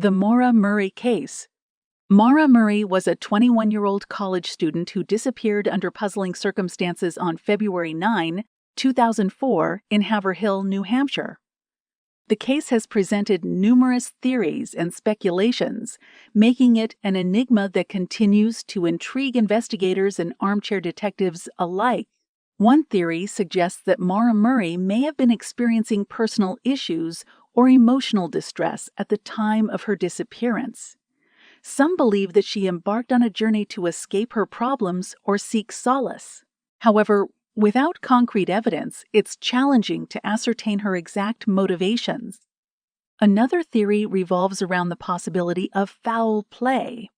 The Maura Murray case. Maura Murray was a 21-year-old college student who disappeared under puzzling circumstances on February 9, 2004 in Haverhill, New Hampshire. The case has presented numerous theories and speculations, making it an enigma that continues to intrigue investigators and armchair detectives alike. One theory suggests that Maura Murray may have been experiencing personal issues or emotional distress at the time of her disappearance. Some believe that she embarked on a journey to escape her problems or seek solace. However, without concrete evidence, it's challenging to ascertain her exact motivations. Another theory revolves around the possibility of foul play.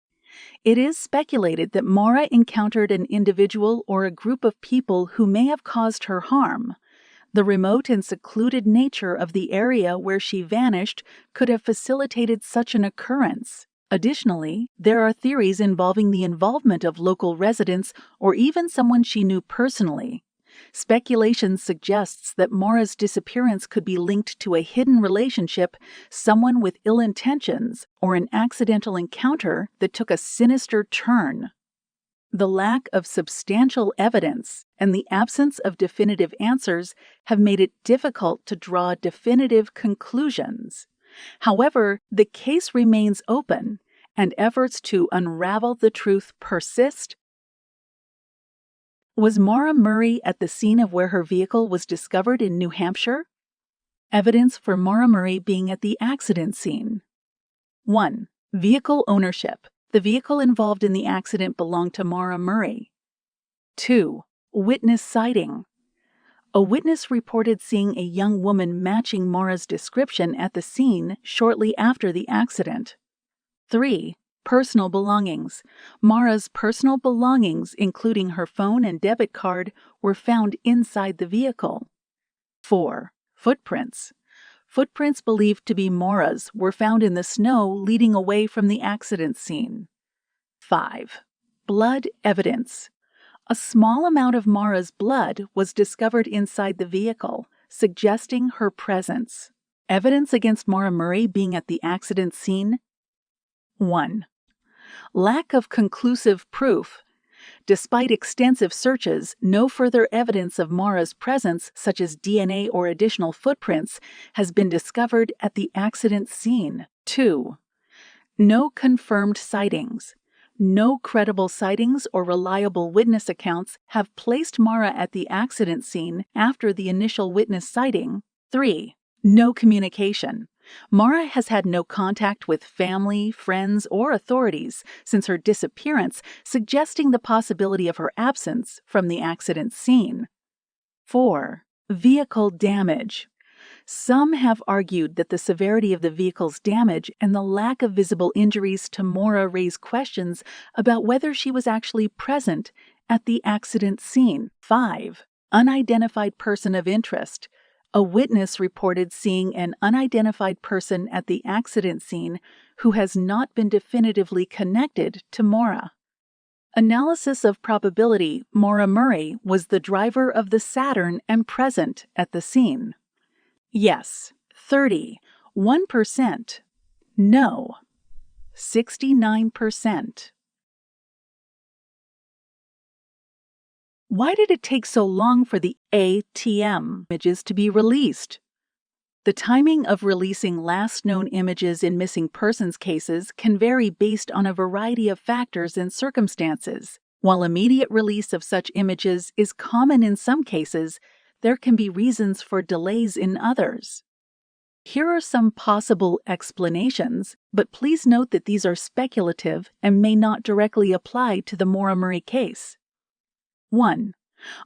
It is speculated that Maura encountered an individual or a group of people who may have caused her harm. The remote and secluded nature of the area where she vanished could have facilitated such an occurrence. Additionally, there are theories involving the involvement of local residents or even someone she knew personally. Speculation suggests that Maura's disappearance could be linked to a hidden relationship, someone with ill intentions, or an accidental encounter that took a sinister turn. The lack of substantial evidence and the absence of definitive answers have made it difficult to draw definitive conclusions. However, the case remains open, and efforts to unravel the truth persist. Was Maura Murray at the scene of where her vehicle was discovered in New Hampshire? Evidence for Maura Murray being at the accident scene. 1. Vehicle ownership. The vehicle involved in the accident belonged to Maura Murray. 2. Witness sighting. A witness reported seeing a young woman matching Maura's description at the scene shortly after the accident. 3. Personal belongings. Maura's personal belongings, including her phone and debit card, were found inside the vehicle. 4. Footprints. Footprints believed to be Maura's were found in the snow leading away from the accident scene. 5. Blood evidence. A small amount of Maura's blood was discovered inside the vehicle, suggesting her presence. Evidence against Maura Murray being at the accident scene. 1. Lack of conclusive proof. Despite extensive searches, no further evidence of Maura's presence, such as DNA or additional footprints, has been discovered at the accident scene. 2. No confirmed sightings. No credible sightings or reliable witness accounts have placed Maura at the accident scene after the initial witness sighting. 3. No communication. Maura has had no contact with family, friends, or authorities since her disappearance, suggesting the possibility of her absence from the accident scene. 4. Vehicle damage. Some have argued that the severity of the vehicle's damage and the lack of visible injuries to Maura raise questions about whether she was actually present at the accident scene. 5. Unidentified person of interest. A witness reported seeing an unidentified person at the accident scene who has not been definitively connected to Maura. Analysis of probability. Maura Murray was the driver of the Saturn and present at the scene. Yes, 30. 1%. No, 69%. Why did it take so long for the ATM images to be released? The timing of releasing last known images in missing persons cases can vary based on a variety of factors and circumstances. While immediate release of such images is common in some cases, there can be reasons for delays in others. Here are some possible explanations, but please note that these are speculative and may not directly apply to the Maura Murray case. 1.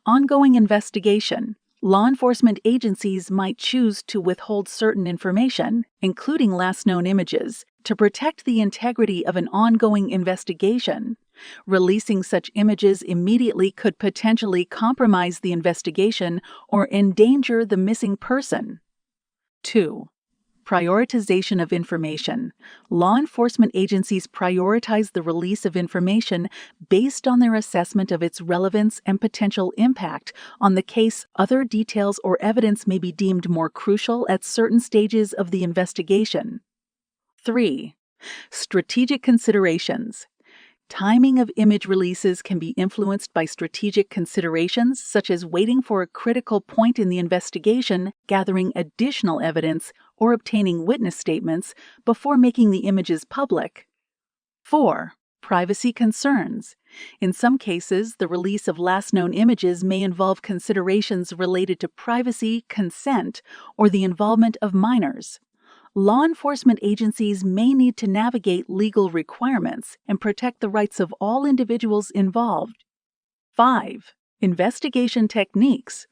Ongoing investigation. Law enforcement agencies might choose to withhold certain information, including last known images, to protect the integrity of an ongoing investigation. Releasing such images immediately could potentially compromise the investigation or endanger the missing person. 2. Prioritization of information. Law enforcement agencies prioritize the release of information based on their assessment of its relevance and potential impact on the case. Other details or evidence may be deemed more crucial at certain stages of the investigation. 3. Strategic considerations. Timing of image releases can be influenced by strategic considerations such as waiting for a critical point in the investigation, gathering additional evidence, or obtaining witness statements before making the images public. 4. Privacy concerns. In some cases, the release of last known images may involve considerations related to privacy, consent, or the involvement of minors. Law enforcement agencies may need to navigate legal requirements and protect the rights of all individuals involved. 5. Investigation techniques.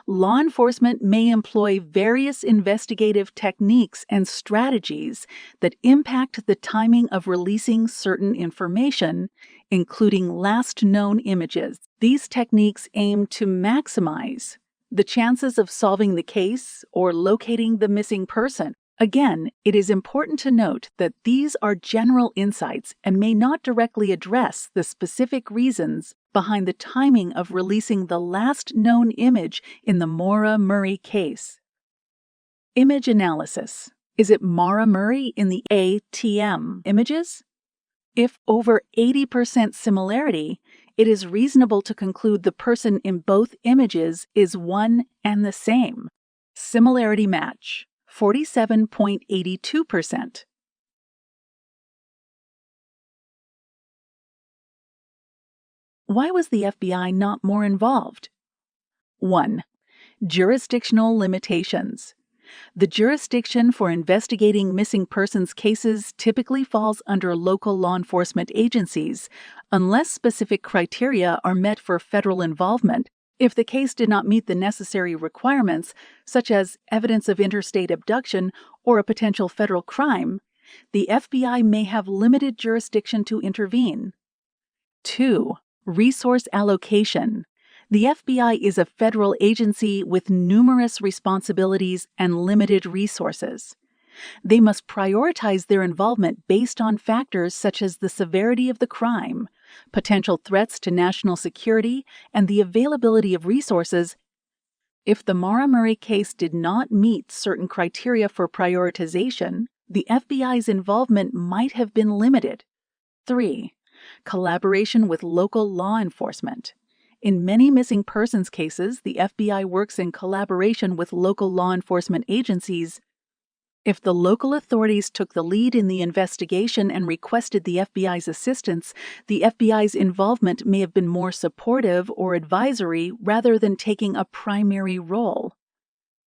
Law enforcement may employ various investigative techniques and strategies that impact the timing of releasing certain information, including last known images. These techniques aim to maximize the chances of solving the case or locating the missing person. Again, it is important to note that these are general insights and may not directly address the specific reasons behind the timing of releasing the last known image in the Maura Murray case. Image analysis. Is it Maura Murray in the ATM images? If over 80% similarity, it is reasonable to conclude the person in both images is one and the same. Similarity match. 47.82%. Why was the FBI not more involved? 1. Jurisdictional limitations. The jurisdiction for investigating missing persons cases typically falls under local law enforcement agencies, unless specific criteria are met for federal involvement. If the case did not meet the necessary requirements, such as evidence of interstate abduction or a potential federal crime, the FBI may have limited jurisdiction to intervene. 2. Resource allocation. The FBI is a federal agency with numerous responsibilities and limited resources. They must prioritize their involvement based on factors such as the severity of the crime, potential threats to national security, and the availability of resources. If the Maura Murray case did not meet certain criteria for prioritization, the FBI's involvement might have been limited. 3. Collaboration with local law enforcement. In many missing persons cases, the FBI works in collaboration with local law enforcement agencies. If the local authorities took the lead in the investigation and requested the FBI's assistance, the FBI's involvement may have been more supportive or advisory rather than taking a primary role.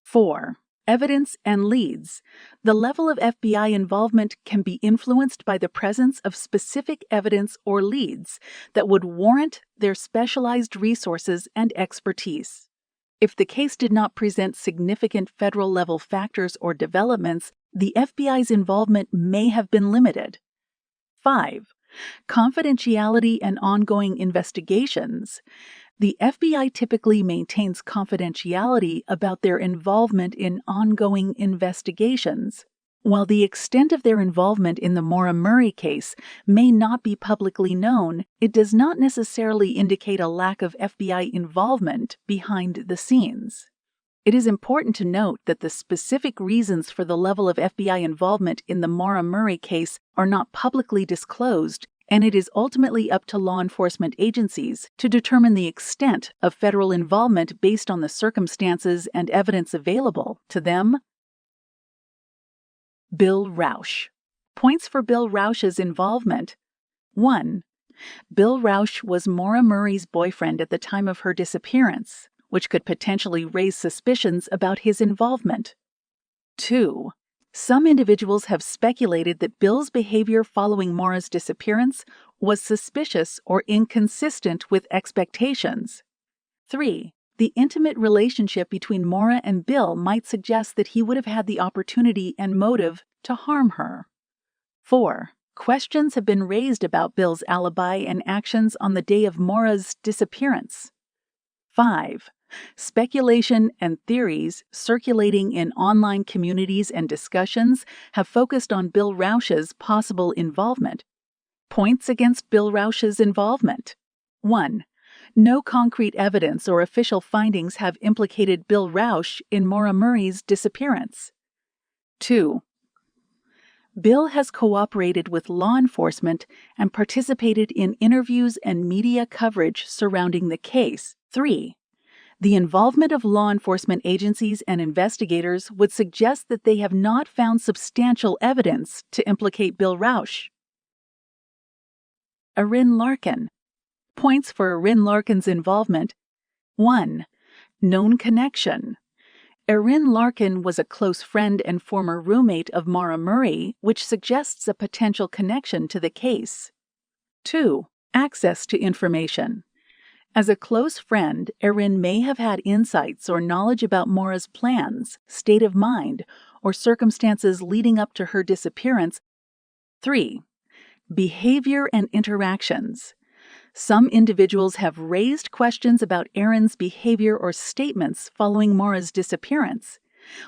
4. Evidence and leads. The level of FBI involvement can be influenced by the presence of specific evidence or leads that would warrant their specialized resources and expertise. If the case did not present significant federal-level factors or developments, the FBI's involvement may have been limited. 5. Confidentiality and ongoing investigations. The FBI typically maintains confidentiality about their involvement in ongoing investigations. While the extent of their involvement in the Maura Murray case may not be publicly known, it does not necessarily indicate a lack of FBI involvement behind the scenes. It is important to note that the specific reasons for the level of FBI involvement in the Maura Murray case are not publicly disclosed, and it is ultimately up to law enforcement agencies to determine the extent of federal involvement based on the circumstances and evidence available to them. Bill Rausch. Points for Bill Rausch's involvement. 1. Bill Rausch was Maura Murray's boyfriend at the time of her disappearance, which could potentially raise suspicions about his involvement. 2. Some individuals have speculated that Bill's behavior following Maura's disappearance was suspicious or inconsistent with expectations. 3. The intimate relationship between Maura and Bill might suggest that he would have had the opportunity and motive to harm her. 4. Questions have been raised about Bill's alibi and actions on the day of Maura's disappearance. 5. Speculation and theories circulating in online communities and discussions have focused on Bill Rausch's possible involvement. Points against Bill Rausch's involvement. 1. No concrete evidence or official findings have implicated Bill Rausch in Maura Murray's disappearance. 2. Bill has cooperated with law enforcement and participated in interviews and media coverage surrounding the case. 3. The involvement of law enforcement agencies and investigators would suggest that they have not found substantial evidence to implicate Bill Rausch. Erin Larkin. Points for Erin Larkin's involvement. 1. Known connection. Erin Larkin was a close friend and former roommate of Maura Murray, which suggests a potential connection to the case. 2. Access to information. As a close friend, Erin may have had insights or knowledge about Maura's plans, state of mind, or circumstances leading up to her disappearance. 3. Behavior and interactions. Some individuals have raised questions about Erin's behavior or statements following Maura's disappearance,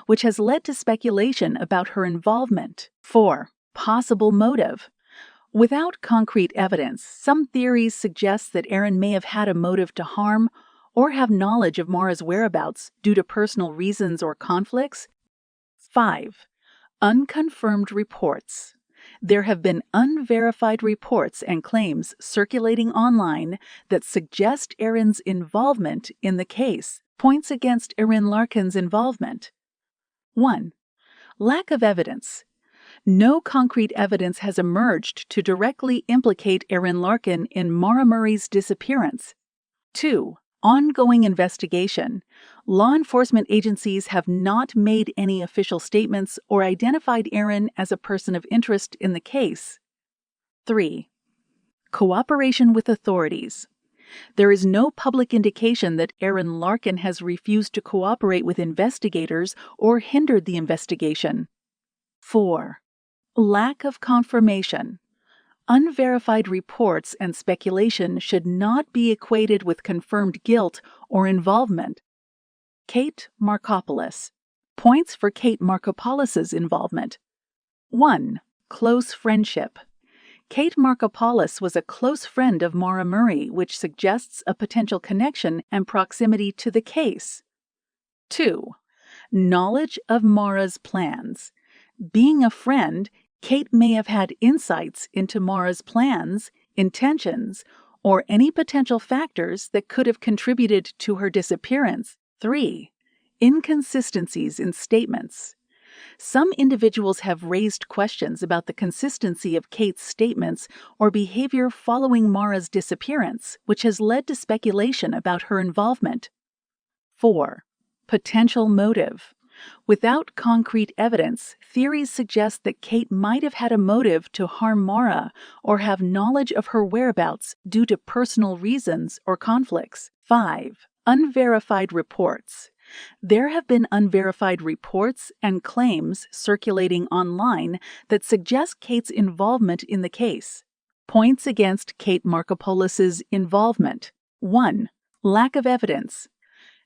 which has led to speculation about her involvement. 4. Possible motive. Without concrete evidence, some theories suggest that Erin may have had a motive to harm or have knowledge of Maura's whereabouts due to personal reasons or conflicts. 5. Unconfirmed reports. There have been unverified reports and claims circulating online that suggest Erin's involvement in the case. Points against Erin Larkin's involvement. 1. Lack of evidence. No concrete evidence has emerged to directly implicate Erin Larkin in Maura Murray's disappearance. 2. Ongoing investigation. Law enforcement agencies have not made any official statements or identified Erin as a person of interest in the case. 3. Cooperation with authorities. There is no public indication that Erin Larkin has refused to cooperate with investigators or hindered the investigation. 4. Lack of confirmation. Unverified reports and speculation should not be equated with confirmed guilt or involvement. Kate Markopoulos. Points for Kate Markopoulos's involvement. 1. Close friendship. Kate Markopoulos was a close friend of Maura Murray, which suggests a potential connection and proximity to the case. 2. Knowledge of Maura's plans. Being a friend, Kate may have had insights into Maura's plans, intentions, or any potential factors that could have contributed to her disappearance. 3. Inconsistencies in statements. Some individuals have raised questions about the consistency of Kate's statements or behavior following Maura's disappearance, which has led to speculation about her involvement. 4. Potential motive. Without concrete evidence, theories suggest that Kate might have had a motive to harm Maura or have knowledge of her whereabouts due to personal reasons or conflicts. 5. Unverified reports. There have been unverified reports and claims circulating online that suggest Kate's involvement in the case. Points against Kate Markopoulos's involvement. 1. Lack of evidence.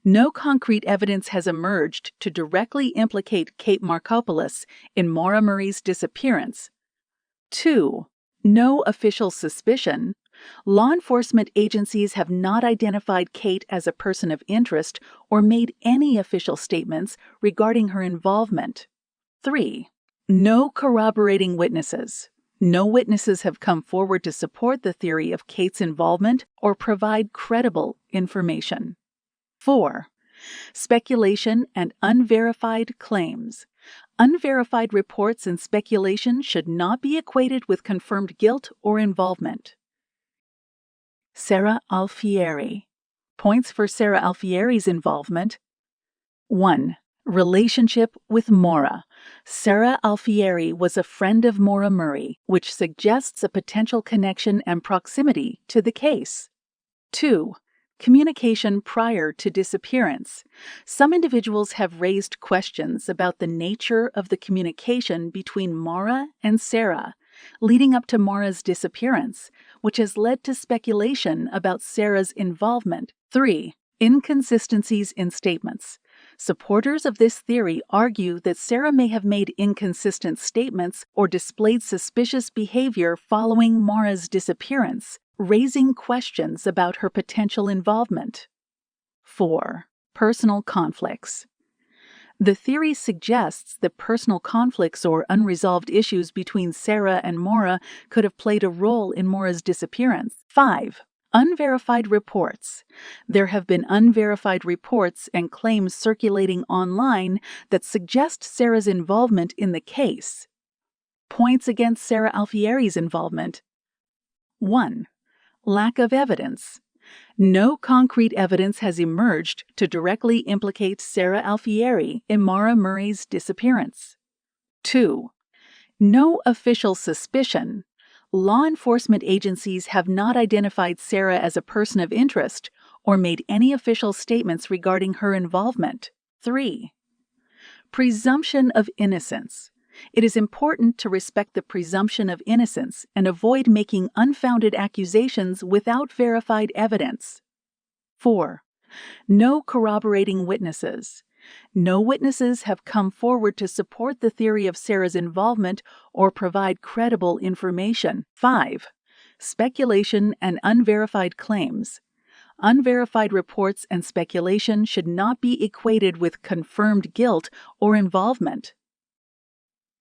No concrete evidence has emerged to directly implicate Kate Markopoulos in Maura Murray's disappearance. 2. No official suspicion. Law enforcement agencies have not identified Kate as a person of interest or made any official statements regarding her involvement. 3. No corroborating witnesses. No witnesses have come forward to support the theory of Kate's involvement or provide credible information. 4. Speculation and unverified claims. Unverified reports and speculation should not be equated with confirmed guilt or involvement. Sarah Alfieri. Points for Sarah Alfieri's involvement. 1. Relationship with Maura. Sarah Alfieri was a friend of Maura Murray, which suggests a potential connection and proximity to the case. 2. Communication prior to disappearance. Some individuals have raised questions about the nature of the communication between Maura and Sarah, leading up to Maura's disappearance, which has led to speculation about Sarah's involvement. 3. Inconsistencies in statements. Supporters of this theory argue that Sarah may have made inconsistent statements or displayed suspicious behavior following Maura's disappearance, raising questions about her potential involvement. 4. Personal conflicts. The theory suggests that personal conflicts or unresolved issues between Sarah and Maura could have played a role in Maura's disappearance. 5. Unverified reports. There have been unverified reports and claims circulating online that suggest Sarah's involvement in the case. Points against Sarah Alfieri's involvement. 1. Lack of evidence. No concrete evidence has emerged to directly implicate Sarah Alfieri in Maura Murray's disappearance. 2. No official suspicion. Law enforcement agencies have not identified Sarah as a person of interest or made any official statements regarding her involvement. 3. Presumption of innocence. It is important to respect the presumption of innocence and avoid making unfounded accusations without verified evidence. 4. No corroborating witnesses. No witnesses have come forward to support the theory of Sarah's involvement or provide credible information. 5. Speculation and unverified claims. Unverified reports and speculation should not be equated with confirmed guilt or involvement.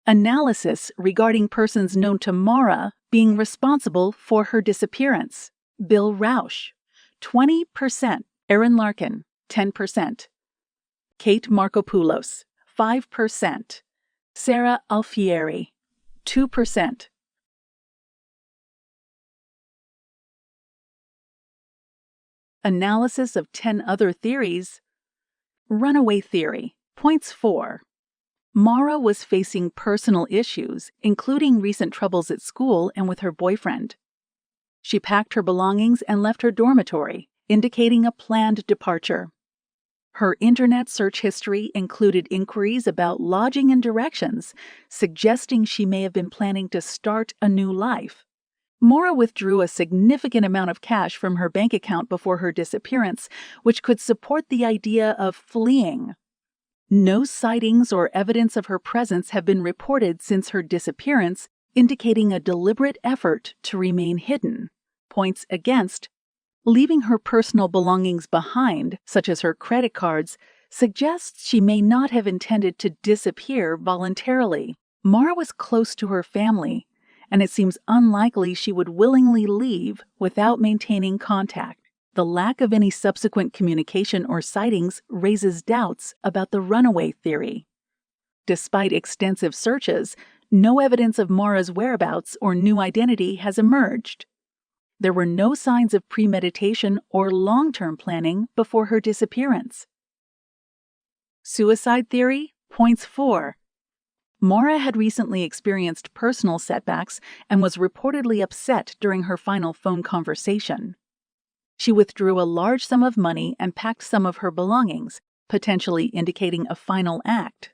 Analysis regarding persons known to Maura being responsible for her disappearance. Bill Rausch, 20%. Aaron Larkin, 10%. Kate Markopoulos, 5%. Sarah Alfieri, 2%. Analysis of 10 other theories. Runaway theory. Points 4. Maura was facing personal issues, including recent troubles at school and with her boyfriend. She packed her belongings and left her dormitory, indicating a planned departure. Her internet search history included inquiries about lodging and directions, suggesting she may have been planning to start a new life. Maura withdrew a significant amount of cash from her bank account before her disappearance, which could support the idea of fleeing. No sightings or evidence of her presence have been reported since her disappearance, indicating a deliberate effort to remain hidden. Points against. Leaving her personal belongings behind, such as her credit cards, suggests she may not have intended to disappear voluntarily. Maura was close to her family, and it seems unlikely she would willingly leave without maintaining contact. The lack of any subsequent communication or sightings raises doubts about the runaway theory. Despite extensive searches, no evidence of Maura's whereabouts or new identity has emerged. There were no signs of premeditation or long-term planning before her disappearance. Suicide theory. Points 4. Maura had recently experienced personal setbacks and was reportedly upset during her final phone conversation. She withdrew a large sum of money and packed some of her belongings, potentially indicating a final act.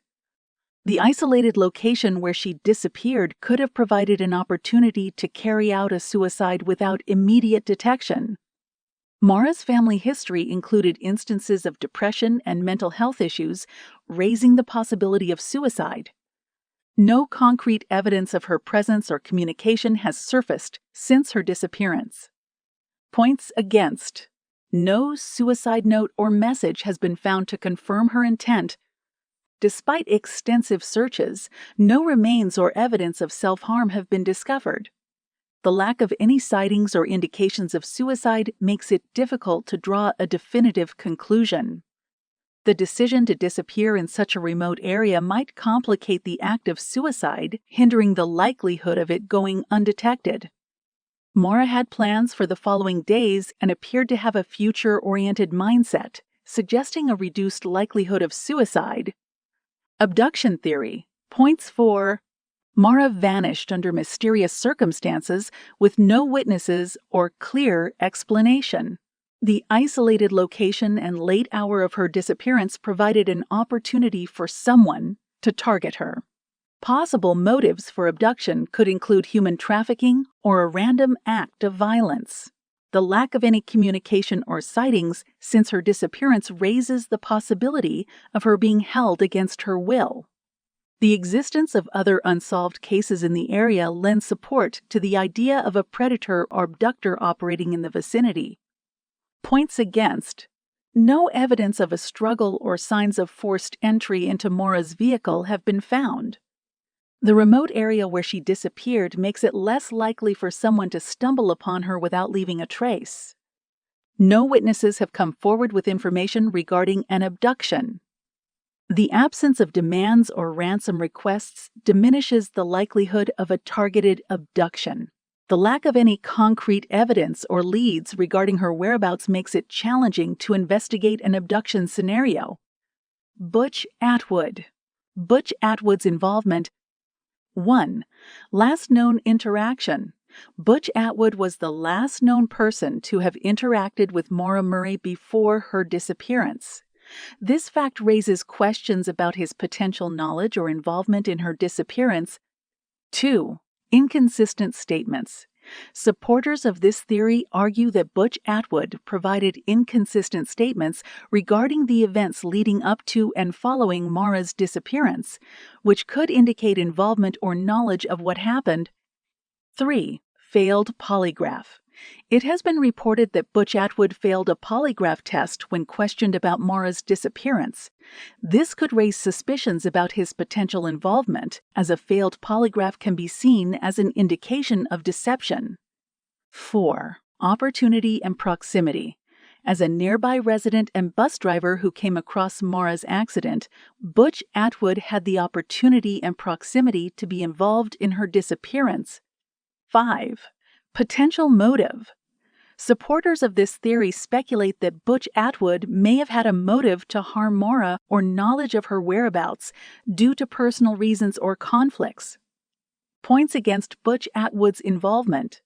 The isolated location where she disappeared could have provided an opportunity to carry out a suicide without immediate detection. Maura's family history included instances of depression and mental health issues, raising the possibility of suicide. No concrete evidence of her presence or communication has surfaced since her disappearance. Points against. No suicide note or message has been found to confirm her intent. Despite extensive searches, no remains or evidence of self-harm have been discovered. The lack of any sightings or indications of suicide makes it difficult to draw a definitive conclusion. The decision to disappear in such a remote area might complicate the act of suicide, hindering the likelihood of it going undetected. Maura had plans for the following days and appeared to have a future-oriented mindset, suggesting a reduced likelihood of suicide. Abduction theory. Points 4. Maura vanished under mysterious circumstances with no witnesses or clear explanation. The isolated location and late hour of her disappearance provided an opportunity for someone to target her. Possible motives for abduction could include human trafficking or a random act of violence. The lack of any communication or sightings since her disappearance raises the possibility of her being held against her will. The existence of other unsolved cases in the area lends support to the idea of a predator or abductor operating in the vicinity. Points against. No evidence of a struggle or signs of forced entry into Maura's vehicle have been found. The remote area where she disappeared makes it less likely for someone to stumble upon her without leaving a trace. No witnesses have come forward with information regarding an abduction. The absence of demands or ransom requests diminishes the likelihood of a targeted abduction. The lack of any concrete evidence or leads regarding her whereabouts makes it challenging to investigate an abduction scenario. Butch Atwood. Butch Atwood's involvement. 1. Last known interaction. Butch Atwood was the last known person to have interacted with Maura Murray before her disappearance. This fact raises questions about his potential knowledge or involvement in her disappearance. 2. Inconsistent statements. Supporters of this theory argue that Butch Atwood provided inconsistent statements regarding the events leading up to and following Maura's disappearance, which could indicate involvement or knowledge of what happened. 3. Failed polygraph. It has been reported that Butch Atwood failed a polygraph test when questioned about Maura's disappearance. This could raise suspicions about his potential involvement, as a failed polygraph can be seen as an indication of deception. 4. Opportunity and proximity. As a nearby resident and bus driver who came across Maura's accident, Butch Atwood had the opportunity and proximity to be involved in her disappearance. 5. Potential motive. Supporters of this theory speculate that Butch Atwood may have had a motive to harm Maura or knowledge of her whereabouts due to personal reasons or conflicts. Points against Butch Atwood's involvement.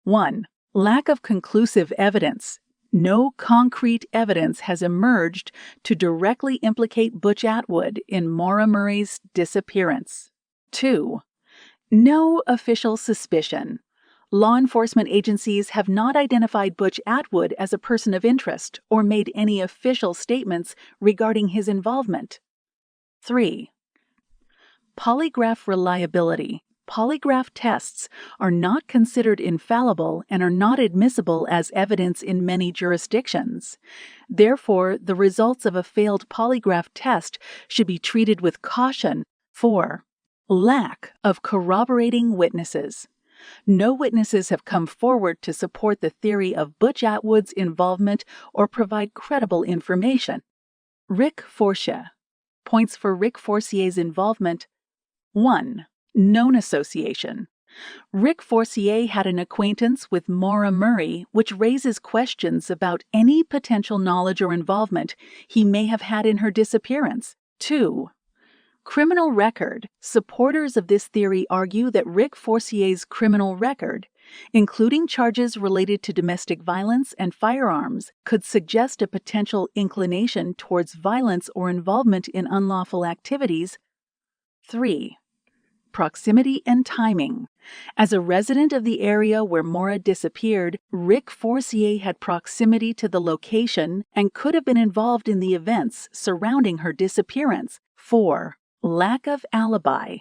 1. Lack of conclusive evidence. No concrete evidence has emerged to directly implicate Butch Atwood in Maura Murray's disappearance. 2. No official suspicion. Law enforcement agencies have not identified Butch Atwood as a person of interest or made any official statements regarding his involvement. 3. Polygraph reliability. Polygraph tests are not considered infallible and are not admissible as evidence in many jurisdictions. Therefore, the results of a failed polygraph test should be treated with caution. 4. Lack of corroborating witnesses. No witnesses have come forward to support the theory of Butch Atwood's involvement or provide credible information. Rick Forcier. Points for Rick Forcier's involvement. 1. Known association. Rick Forcier had an acquaintance with Maura Murray, which raises questions about any potential knowledge or involvement he may have had in her disappearance. 2. Criminal record. Supporters of this theory argue that Rick Forcier's criminal record, including charges related to domestic violence and firearms, could suggest a potential inclination towards violence or involvement in unlawful activities. 3. Proximity and timing. As a resident of the area where Maura disappeared, Rick Forcier had proximity to the location and could have been involved in the events surrounding her disappearance. 4. Lack of alibi.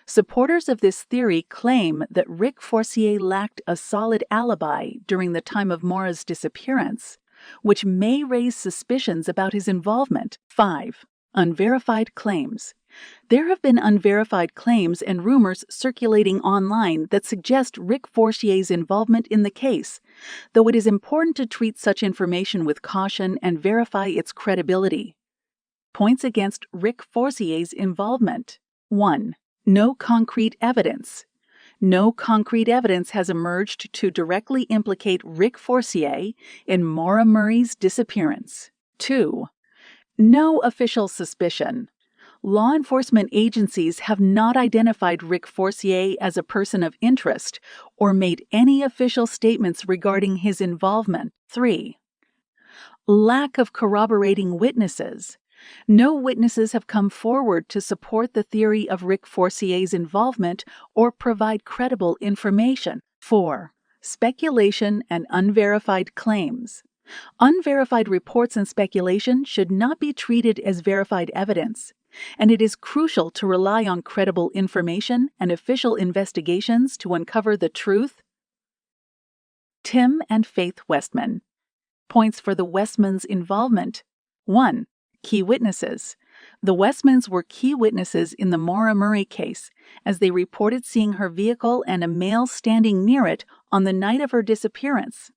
Supporters of this theory claim that Rick Forcier lacked a solid alibi during the time of Maura's disappearance, which may raise suspicions about his involvement. 5. Unverified claims. There have been unverified claims and rumors circulating online that suggest Rick Forcier's involvement in the case, though it is important to treat such information with caution and verify its credibility. Points against Rick Forcier's involvement. 1. No concrete evidence. No concrete evidence has emerged to directly implicate Rick Forcier in Maura Murray's disappearance. 2. No official suspicion. Law enforcement agencies have not identified Rick Forcier as a person of interest or made any official statements regarding his involvement. 3. Lack of corroborating witnesses. No witnesses have come forward to support the theory of Rick Forcier's involvement or provide credible information. 4. Speculation and unverified claims. Unverified reports and speculation should not be treated as verified evidence, and it is crucial to rely on credible information and official investigations to uncover the truth. Tim and Faith Westman. Points for the Westmans' involvement. 1. Key witnesses. The Westmans were key witnesses in the Maura Murray case, as they reported seeing her vehicle and a male standing near it on the night of her disappearance.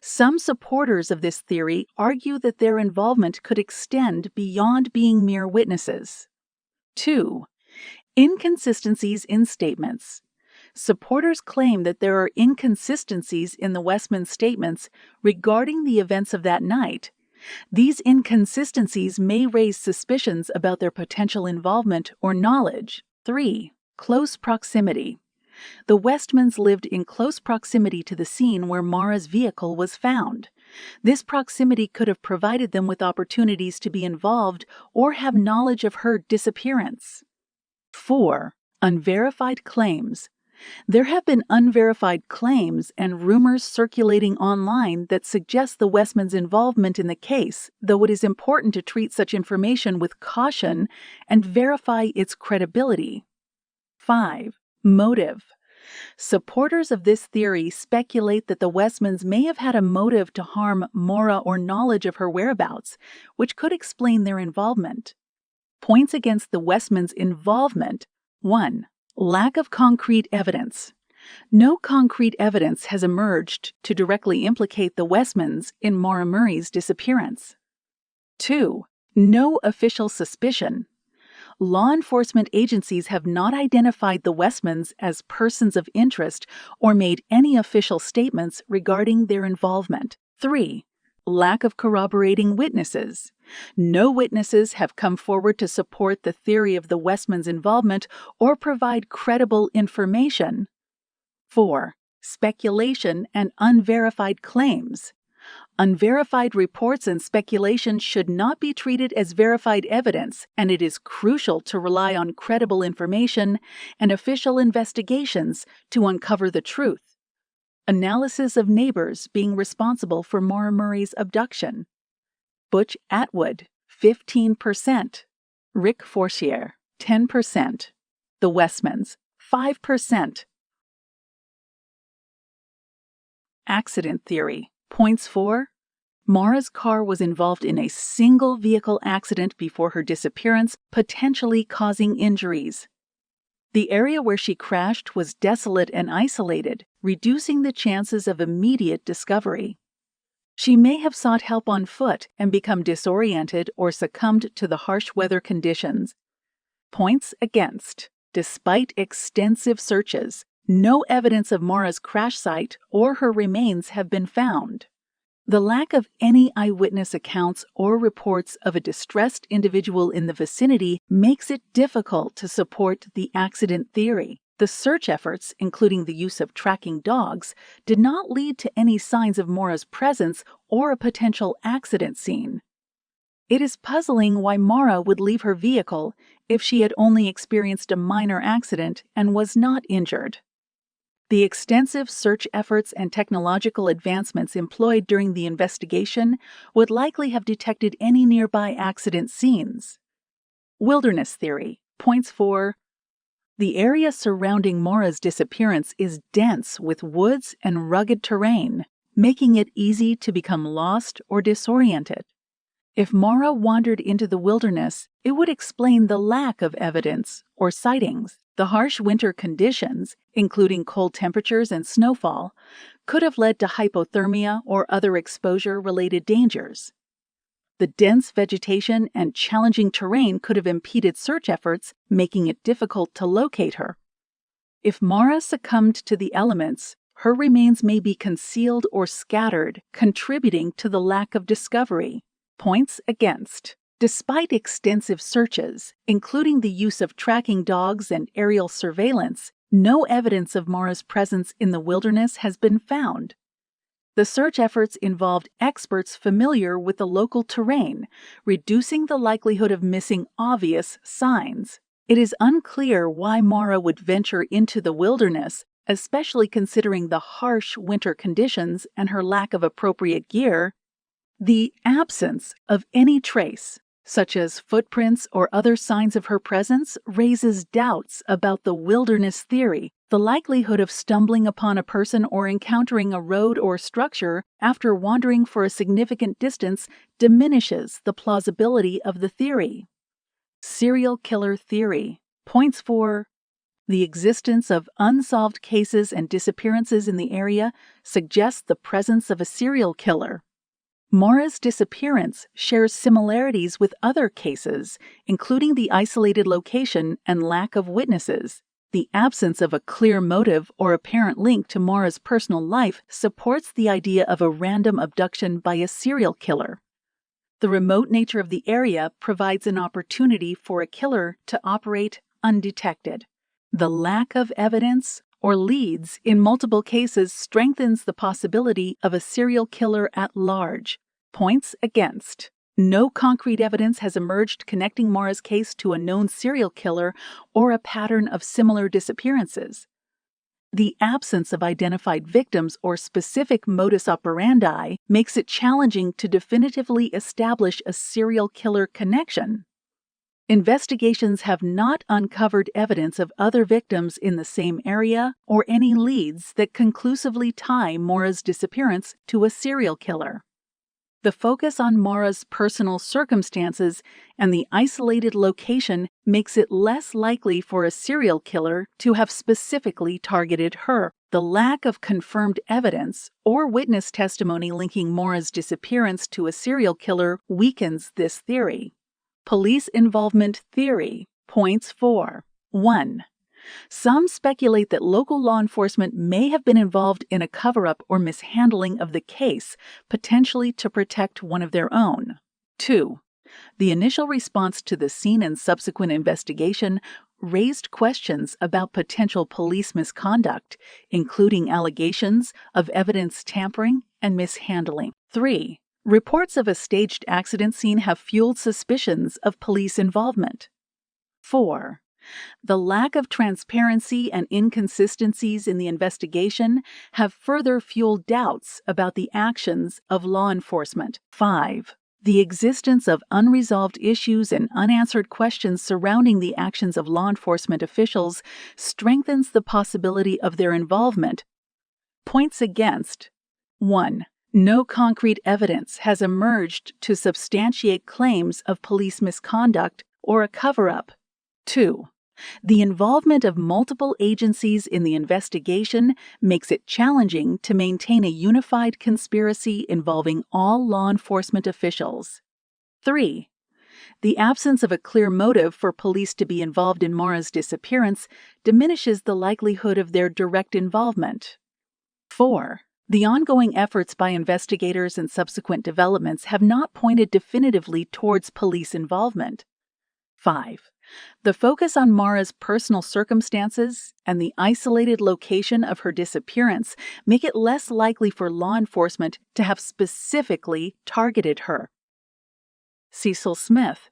Some supporters of this theory argue that their involvement could extend beyond being mere witnesses. 2. Inconsistencies in statements. Supporters claim that there are inconsistencies in the Westmans' statements regarding the events of that night. These inconsistencies may raise suspicions about their potential involvement or knowledge. 3. Close proximity. The Westmans lived in close proximity to the scene where Maura's vehicle was found. This proximity could have provided them with opportunities to be involved or have knowledge of her disappearance. 4. Unverified claims. There have been unverified claims and rumors circulating online that suggest the Westmans' involvement in the case, though it is important to treat such information with caution and verify its credibility. 5. Motive. Supporters of this theory speculate that the Westmans may have had a motive to harm Maura or knowledge of her whereabouts, which could explain their involvement. Points against the Westmans' involvement. 1. Lack of concrete evidence. No concrete evidence has emerged to directly implicate the Westmans in Maura Murray's disappearance. 2. No official suspicion. Law enforcement agencies have not identified the Westmans as persons of interest or made any official statements regarding their involvement. 3. Lack of corroborating witnesses. No witnesses have come forward to support the theory of the Westmans' involvement or provide credible information. 4. Speculation and unverified claims. Unverified reports and speculation should not be treated as verified evidence, and it is crucial to rely on credible information and official investigations to uncover the truth. Analysis of neighbors being responsible for Maura Murray's abduction. Butch Atwood, 15%. Rick Forcier, 10%. The Westmans, 5%. Accident theory. Points for: Maura's car was involved in a single vehicle accident before her disappearance, potentially causing injuries. The area where she crashed was desolate and isolated, reducing the chances of immediate discovery. She may have sought help on foot and become disoriented or succumbed to the harsh weather conditions. Points against: despite extensive searches, no evidence of Maura's crash site or her remains have been found. The lack of any eyewitness accounts or reports of a distressed individual in the vicinity makes it difficult to support the accident theory. The search efforts, including the use of tracking dogs, did not lead to any signs of Maura's presence or a potential accident scene. It is puzzling why Maura would leave her vehicle if she had only experienced a minor accident and was not injured. The extensive search efforts and technological advancements employed during the investigation would likely have detected any nearby accident scenes. Wilderness theory. Points for: the area surrounding Maura's disappearance is dense with woods and rugged terrain, making it easy to become lost or disoriented. If Maura wandered into the wilderness, it would explain the lack of evidence or sightings. The harsh winter conditions, including cold temperatures and snowfall, could have led to hypothermia or other exposure-related dangers. The dense vegetation and challenging terrain could have impeded search efforts, making it difficult to locate her. If Maura succumbed to the elements, her remains may be concealed or scattered, contributing to the lack of discovery. Points against: despite extensive searches, including the use of tracking dogs and aerial surveillance, no evidence of Maura's presence in the wilderness has been found. The search efforts involved experts familiar with the local terrain, reducing the likelihood of missing obvious signs. It is unclear why Maura would venture into the wilderness, especially considering the harsh winter conditions and her lack of appropriate gear. The absence of any trace, such as footprints or other signs of her presence, raises doubts about the wilderness theory, The likelihood of stumbling upon a person or encountering a road or structure after wandering for a significant distance diminishes the plausibility of the theory. Serial killer theory. Points for the existence of unsolved cases and disappearances in the area suggests the presence of a serial killer. Maura's disappearance shares similarities with other cases, including the isolated location and lack of witnesses. The absence of a clear motive or apparent link to Maura's personal life supports the idea of a random abduction by a serial killer. The remote nature of the area provides an opportunity for a killer to operate undetected. The lack of evidence or leads in multiple cases strengthens the possibility of a serial killer at large. Points against. No concrete evidence has emerged connecting Maura's case to a known serial killer or a pattern of similar disappearances. The absence of identified victims or specific modus operandi makes it challenging to definitively establish a serial killer connection. Investigations have not uncovered evidence of other victims in the same area or any leads that conclusively tie Maura's disappearance to a serial killer. The focus on Maura's personal circumstances and the isolated location makes it less likely for a serial killer to have specifically targeted her. The lack of confirmed evidence or witness testimony linking Maura's disappearance to a serial killer weakens this theory. Police involvement theory. Points for 1. Some speculate that local law enforcement may have been involved in a cover-up or mishandling of the case, potentially to protect one of their own. 2. The initial response to the scene and subsequent investigation raised questions about potential police misconduct, including allegations of evidence tampering and mishandling. 3. Reports of a staged accident scene have fueled suspicions of police involvement. 4. The lack of transparency and inconsistencies in the investigation have further fueled doubts about the actions of law enforcement. 5. The existence of unresolved issues and unanswered questions surrounding the actions of law enforcement officials strengthens the possibility of their involvement. Points against. 1. No concrete evidence has emerged to substantiate claims of police misconduct or a cover-up. 2. The involvement of multiple agencies in the investigation makes it challenging to maintain a unified conspiracy involving all law enforcement officials. 3. The absence of a clear motive for police to be involved in Maura's disappearance diminishes the likelihood of their direct involvement. 4. The ongoing efforts by investigators and subsequent developments have not pointed definitively towards police involvement. 5. The focus on Maura's personal circumstances and the isolated location of her disappearance make it less likely for law enforcement to have specifically targeted her. Cecil Smith.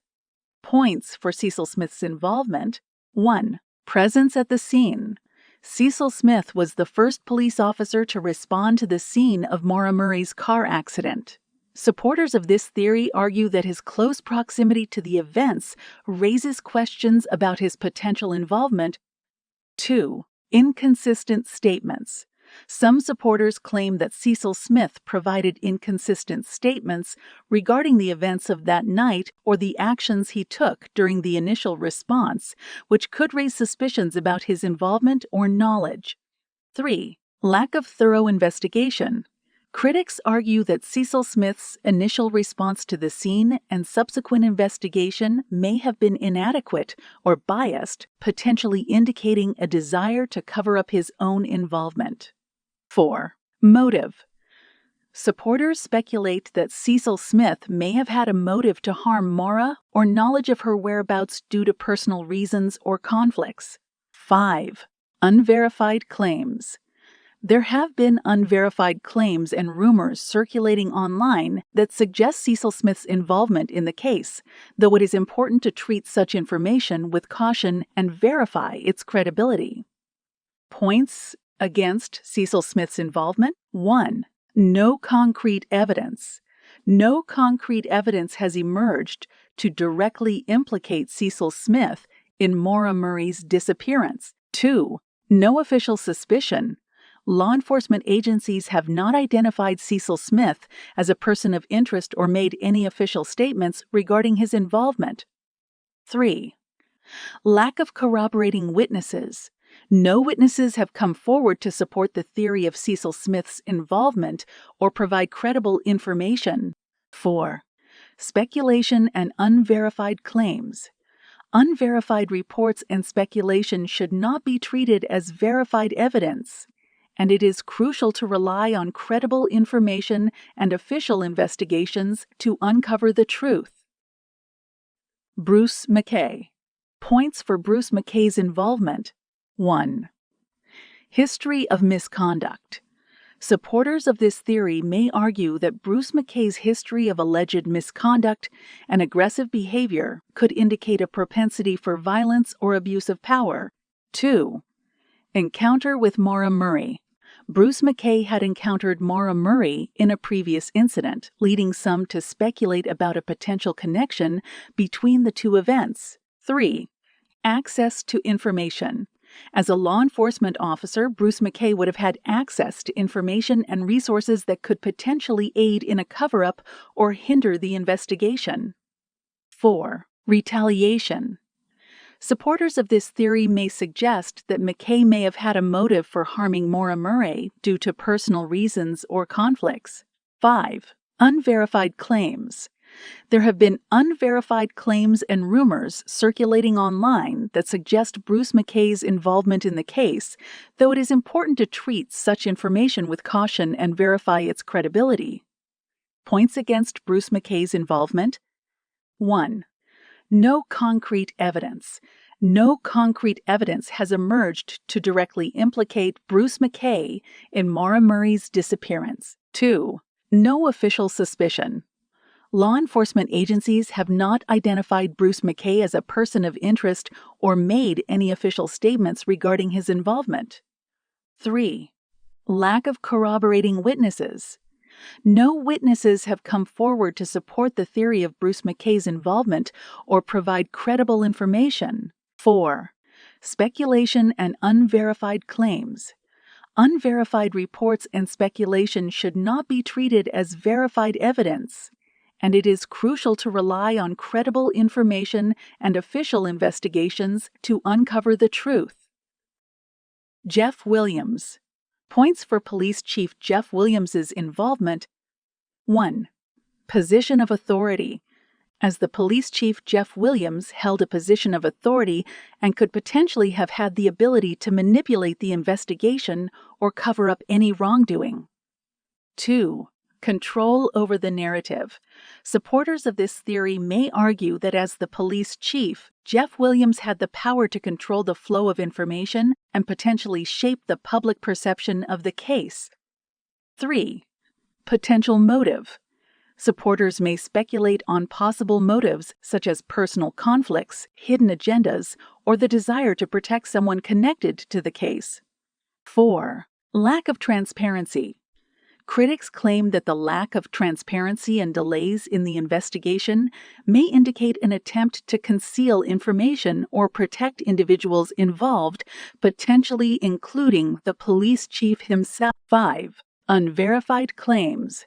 Points for Cecil Smith's involvement. 1. Presence at the scene. Cecil Smith was the first police officer to respond to the scene of Maura Murray's car accident. Supporters of this theory argue that his close proximity to the events raises questions about his potential involvement. 2. Inconsistent statements. Some supporters claim that Cecil Smith provided inconsistent statements regarding the events of that night or the actions he took during the initial response, which could raise suspicions about his involvement or knowledge. 3. Lack of thorough investigation. Critics argue that Cecil Smith's initial response to the scene and subsequent investigation may have been inadequate or biased, potentially indicating a desire to cover up his own involvement. 4. Motive. Supporters speculate that Cecil Smith may have had a motive to harm Maura or knowledge of her whereabouts due to personal reasons or conflicts. 5. Unverified claims. There have been unverified claims and rumors circulating online that suggest Cecil Smith's involvement in the case, though it is important to treat such information with caution and verify its credibility. Points against Cecil Smith's involvement. 1. No concrete evidence. No concrete evidence has emerged to directly implicate Cecil Smith in Maura Murray's disappearance. 2. No official suspicion. Law enforcement agencies have not identified Cecil Smith as a person of interest or made any official statements regarding his involvement. 3. Lack of corroborating witnesses. No witnesses have come forward to support the theory of Cecil Smith's involvement or provide credible information. 4. Speculation and unverified claims. Unverified reports and speculation should not be treated as verified evidence, and it is crucial to rely on credible information and official investigations to uncover the truth. Bruce McKay. Points for Bruce McKay's involvement. 1. History of misconduct. Supporters of this theory may argue that Bruce McKay's history of alleged misconduct and aggressive behavior could indicate a propensity for violence or abuse of power. 2. Encounter with Maura Murray. Bruce McKay had encountered Maura Murray in a previous incident, leading some to speculate about a potential connection between the two events. 3. Access to information. As a law enforcement officer, Bruce McKay would have had access to information and resources that could potentially aid in a cover-up or hinder the investigation. 4. Retaliation. Supporters of this theory may suggest that McKay may have had a motive for harming Maura Murray due to personal reasons or conflicts. 5. Unverified claims. There have been unverified claims and rumors circulating online that suggest Bruce McKay's involvement in the case, though it is important to treat such information with caution and verify its credibility. Points against Bruce McKay's involvement. 1. No concrete evidence. No concrete evidence has emerged to directly implicate Bruce McKay in Maura Murray's disappearance. 2. No official suspicion. Law enforcement agencies have not identified Bruce McKay as a person of interest or made any official statements regarding his involvement. 3. Lack of corroborating witnesses. No witnesses have come forward to support the theory of Bruce McKay's involvement or provide credible information. 4. Speculation and unverified claims. Unverified reports and speculation should not be treated as verified evidence, and it is crucial to rely on credible information and official investigations to uncover the truth. Jeff Williams. Points for Police Chief Jeff Williams's involvement. 1. Position of authority. As the police chief, Jeff Williams held a position of authority and could potentially have had the ability to manipulate the investigation or cover up any wrongdoing. 2. Control over the narrative. Supporters of this theory may argue that as the police chief, Jeff Williams had the power to control the flow of information and potentially shape the public perception of the case. 3. Potential motive. Supporters may speculate on possible motives such as personal conflicts, hidden agendas, or the desire to protect someone connected to the case. 4. Lack of transparency. Critics claim that the lack of transparency and delays in the investigation may indicate an attempt to conceal information or protect individuals involved, potentially including the police chief himself. 5. Unverified claims.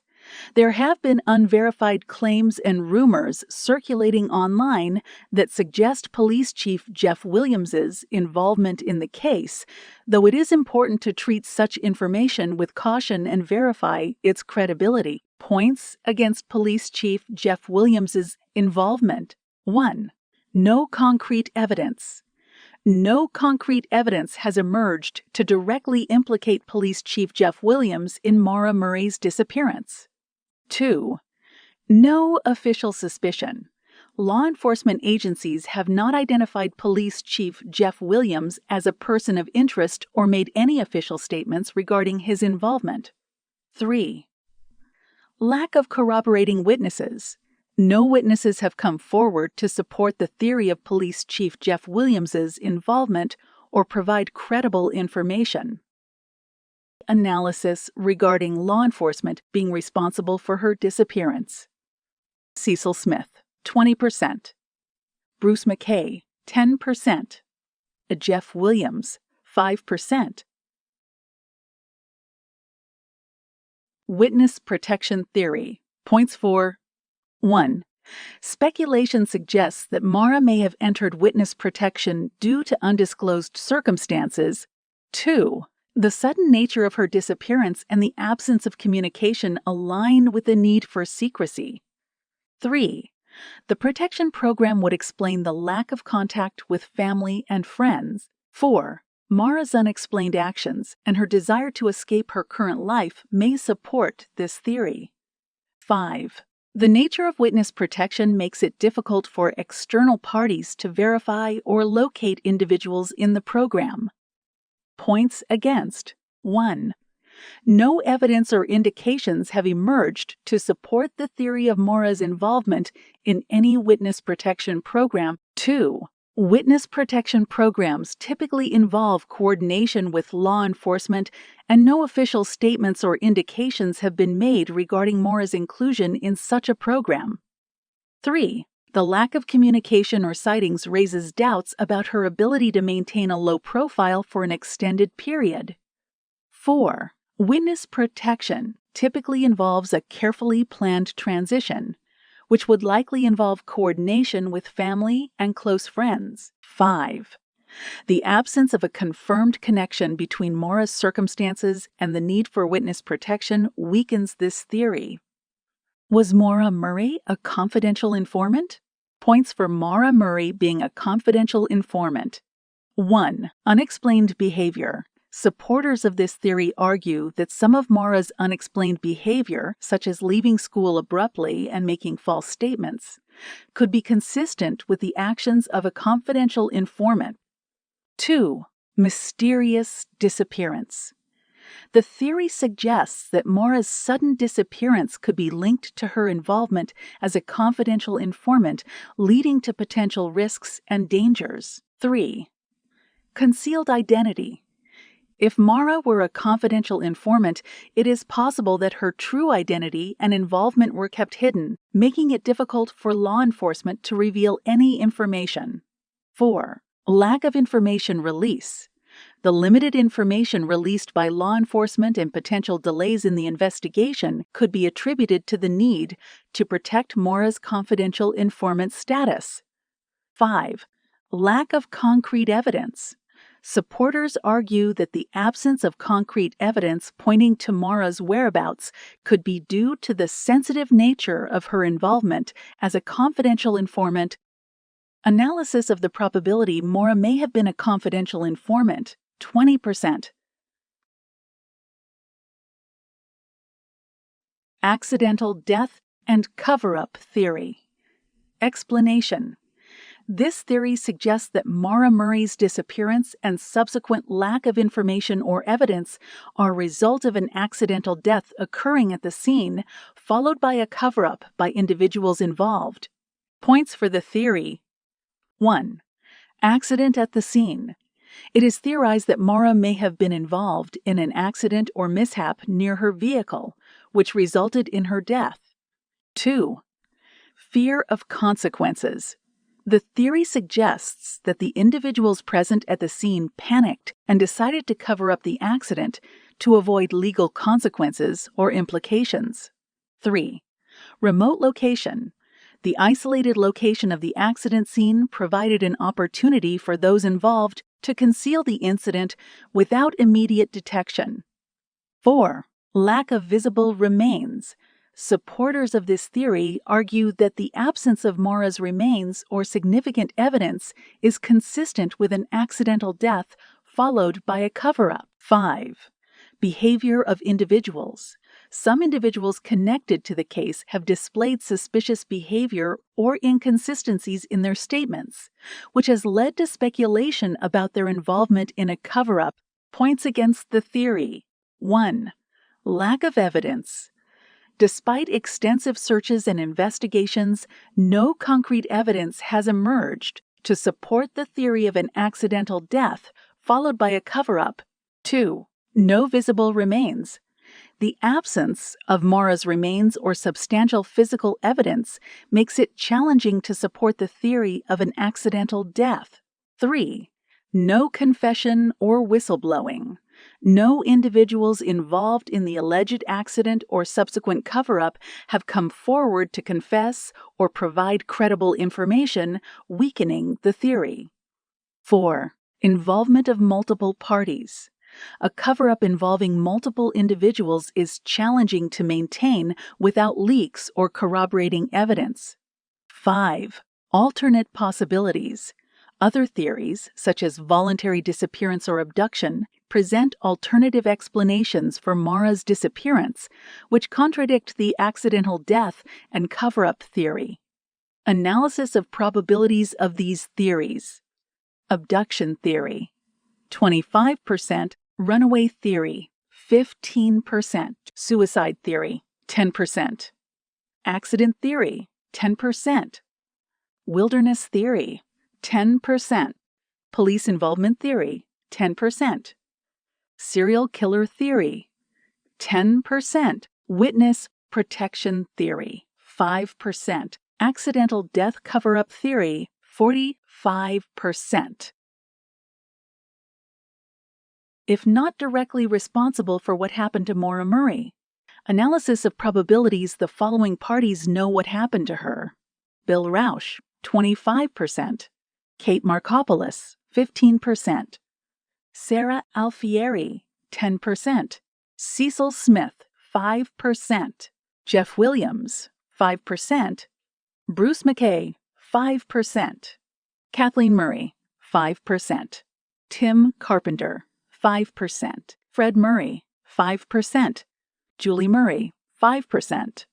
There have been unverified claims and rumors circulating online that suggest Police Chief Jeff Williams's involvement in the case, though it is important to treat such information with caution and verify its credibility. Points against Police Chief Jeff Williams's involvement. 1. No concrete evidence. No concrete evidence has emerged to directly implicate Police Chief Jeff Williams in Maura Murray's disappearance. 2. No official suspicion. Law enforcement agencies have not identified Police Chief Jeff Williams as a person of interest or made any official statements regarding his involvement. 3. Lack of corroborating witnesses. No witnesses have come forward to support the theory of Police Chief Jeff Williams's involvement or provide credible information. Analysis regarding law enforcement being responsible for her disappearance. Cecil Smith, 20%. Bruce McKay, 10%. Jeff Williams, 5%. Witness protection theory. Points for 1. Speculation suggests that Maura may have entered witness protection due to undisclosed circumstances. 2. The sudden nature of her disappearance and the absence of communication align with the need for secrecy. 3. The protection program would explain the lack of contact with family and friends. 4. Maura's unexplained actions and her desire to escape her current life may support this theory. 5. The nature of witness protection makes it difficult for external parties to verify or locate individuals in the program. Points against. 1. No evidence or indications have emerged to support the theory of Maura's involvement in any witness protection program. 2. Witness protection programs typically involve coordination with law enforcement, and no official statements or indications have been made regarding Maura's inclusion in such a program. 3. The lack of communication or sightings raises doubts about her ability to maintain a low profile for an extended period. 4. Witness protection typically involves a carefully planned transition, which would likely involve coordination with family and close friends. 5. The absence of a confirmed connection between Maura's circumstances and the need for witness protection weakens this theory. Was Maura Murray a confidential informant? Points for Maura Murray being a confidential informant. 1. Unexplained behavior. Supporters of this theory argue that some of Maura's unexplained behavior, such as leaving school abruptly and making false statements, could be consistent with the actions of a confidential informant. 2. Mysterious disappearance. The theory suggests that Maura's sudden disappearance could be linked to her involvement as a confidential informant, leading to potential risks and dangers. 3. Concealed identity. If Maura were a confidential informant, it is possible that her true identity and involvement were kept hidden, making it difficult for law enforcement to reveal any information. 4. Lack of information release. The limited information released by law enforcement and potential delays in the investigation could be attributed to the need to protect Maura's confidential informant status. 5. Lack of concrete evidence. Supporters argue that the absence of concrete evidence pointing to Maura's whereabouts could be due to the sensitive nature of her involvement as a confidential informant. Analysis of the probability Maura may have been a confidential informant, 20%. Accidental death and cover-up theory. Explanation. This theory suggests that Maura Murray's disappearance and subsequent lack of information or evidence are a result of an accidental death occurring at the scene, followed by a cover-up by individuals involved. Points for the theory. 1. Accident at the scene. It is theorized that Maura may have been involved in an accident or mishap near her vehicle, which resulted in her death. 2. Fear of consequences. The theory suggests that the individuals present at the scene panicked and decided to cover up the accident to avoid legal consequences or implications. 3. Remote location. The isolated location of the accident scene provided an opportunity for those involved to conceal the incident without immediate detection. 4. Lack of visible remains. Supporters of this theory argue that the absence of Maura's remains or significant evidence is consistent with an accidental death followed by a cover-up. 5. Behavior of individuals. Some individuals connected to the case have displayed suspicious behavior or inconsistencies in their statements, which has led to speculation about their involvement in a cover-up. Points against the theory. 1. Lack of evidence. Despite extensive searches and investigations, no concrete evidence has emerged to support the theory of an accidental death followed by a cover-up. 2. No visible remains. The absence of Maura's remains or substantial physical evidence makes it challenging to support the theory of an accidental death. 3. No confession or whistleblowing. No individuals involved in the alleged accident or subsequent cover-up have come forward to confess or provide credible information, weakening the theory. 4. Involvement of multiple parties. A cover-up involving multiple individuals is challenging to maintain without leaks or corroborating evidence. 5. Alternate possibilities. Other theories, such as voluntary disappearance or abduction, present alternative explanations for Maura's disappearance, which contradict the accidental death and cover-up theory. Analysis of probabilities of these theories. Abduction theory, 25%, runaway theory, 15%, suicide theory, 10%, accident theory, 10%, wilderness theory, 10%, police involvement theory, 10%, serial killer theory, 10%, witness protection theory, 5%, accidental death cover-up theory, 45%. If not directly responsible for what happened to Maura Murray, analysis of probabilities, the following parties know what happened to her. Bill Rausch, 25%. Kate Markopoulos, 15%. Sarah Alfieri, 10%. Cecil Smith, 5%. Jeff Williams, 5%. Bruce McKay, 5%. Kathleen Murray, 5%. Tim Carpenter, 5%. Fred Murray, 5%. Julie Murray, 5%.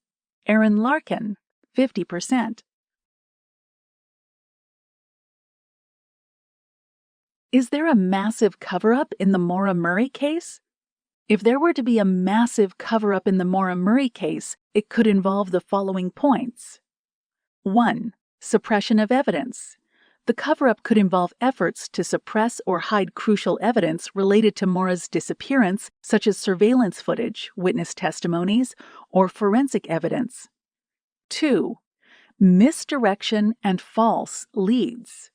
Aaron Larkin, 50%. Is there a massive cover-up in the Maura Murray case? If there were to be a massive cover-up in the Maura Murray case, it could involve the following points. 1. Suppression of evidence. The cover-up could involve efforts to suppress or hide crucial evidence related to Maura's disappearance, such as surveillance footage, witness testimonies, or forensic evidence. 2. Misdirection and false leads.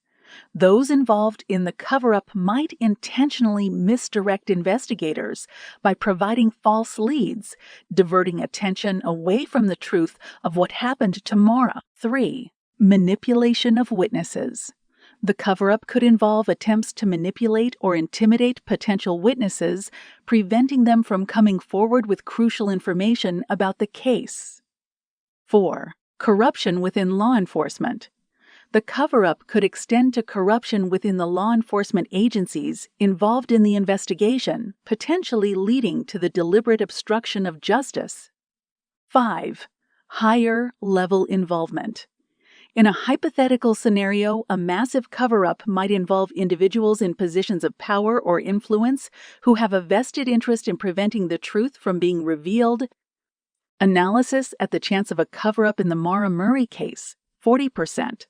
Those involved in the cover-up might intentionally misdirect investigators by providing false leads, diverting attention away from the truth of what happened to Maura. 3. Manipulation of witnesses. The cover-up could involve attempts to manipulate or intimidate potential witnesses, preventing them from coming forward with crucial information about the case. 4. Corruption within law enforcement. The cover-up could extend to corruption within the law enforcement agencies involved in the investigation, potentially leading to the deliberate obstruction of justice. 5. Higher level involvement. In a hypothetical scenario, a massive cover-up might involve individuals in positions of power or influence who have a vested interest in preventing the truth from being revealed. Analysis at the chance of a cover-up in the Maura Murray case, 40%.